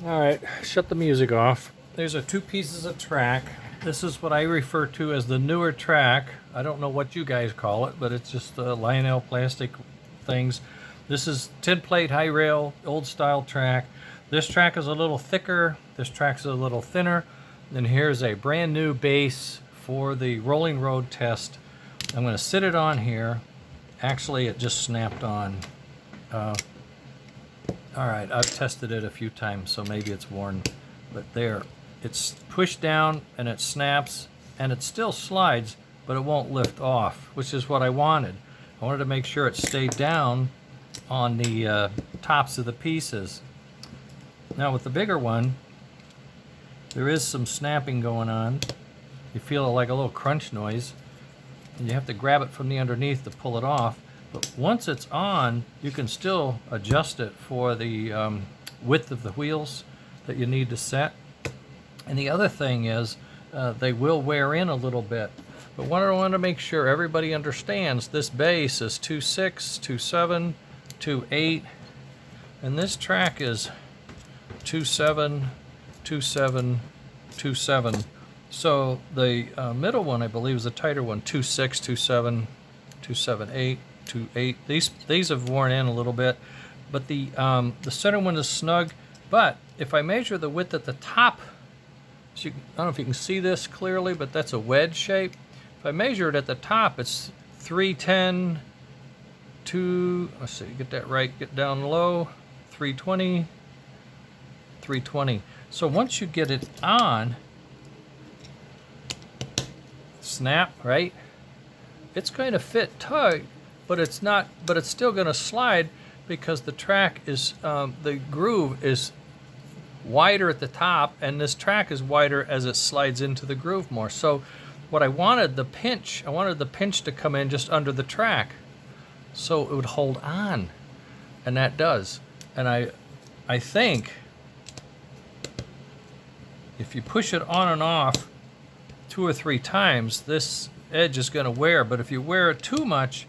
Alright, shut the music off. There's are two pieces of track. This is what I refer to as the newer track. I don't know what you guys call it, but it's just Lionel plastic things. This is tin plate high rail, old style track. This track is a little thicker. This track is a little thinner. And here's a brand new base for the rolling road test. I'm going to sit it on here. Actually, it just snapped on. Alright, I've tested it a few times, so maybe it's worn. But there, it's pushed down and it snaps and it still slides, but it won't lift off, which is what I wanted. I wanted to make sure it stayed down on the tops of the pieces. Now with the bigger one, there is some snapping going on. You feel like a little crunch noise, and you have to grab it from the underneath to pull it off. But once it's on, you can still adjust it for the width of the wheels that you need to set. And the other thing is, they will wear in a little bit. But what I want to make sure everybody understands, this base is 2.6, 2.7, 2.8, and this track is 2.7, 2.7, 2.7. So the middle one, I believe, is a tighter one, 2.6, 2.7, 2.7.8. 2.8. These have worn in a little bit, but the center one is snug. But if I measure the width at the top, so I don't know if you can see this clearly, but that's a wedge shape. If I measure it at the top, it's 310, let's see, get that right, get down low, 320, 320. So once you get it on, snap, right? It's going to fit tight, but it's not. But it's still going to slide because the track is the groove is wider at the top, and this track is wider as it slides into the groove more. So, what I wanted the pinch to come in just under the track, so it would hold on, and that does. And I think if you push it on and off 2 or 3 times, this edge is going to wear. But if you wear it too much,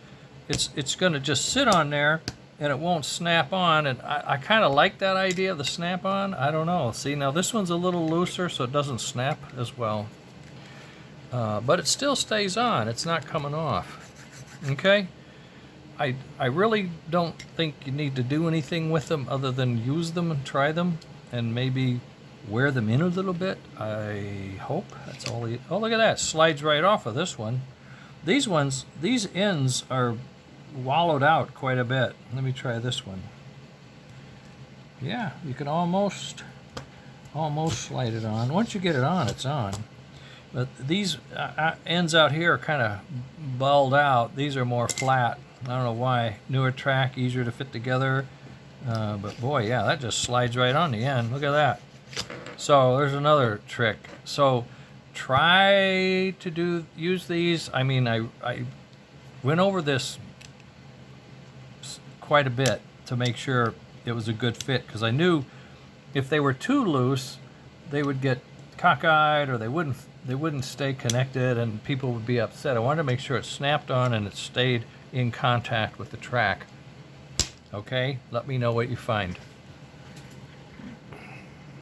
it's going to just sit on there and it won't snap on. And I kind of like that idea of the snap on. I don't know. See, now this one's a little looser, so it doesn't snap as well. But it still stays on. It's not coming off. Okay? I really don't think you need to do anything with them other than use them and try them and maybe wear them in a little bit. I hope that's all. Oh, look at that. Slides right off of this one. These ends are wallowed out quite a bit. Let me try this one. Yeah, you can almost slide it on. Once you get it on, it's on. But these ends out here are kind of balled out. These are more flat. I don't know why. Newer track, easier to fit together. But boy, yeah, that just slides right on the end. Look at that. So there's another trick. So try to use these. I mean, I went over this quite a bit to make sure it was a good fit, because I knew if they were too loose, they would get cockeyed or they wouldn't stay connected and people would be upset. I wanted to make sure it snapped on and it stayed in contact with the track. Okay, let me know what you find.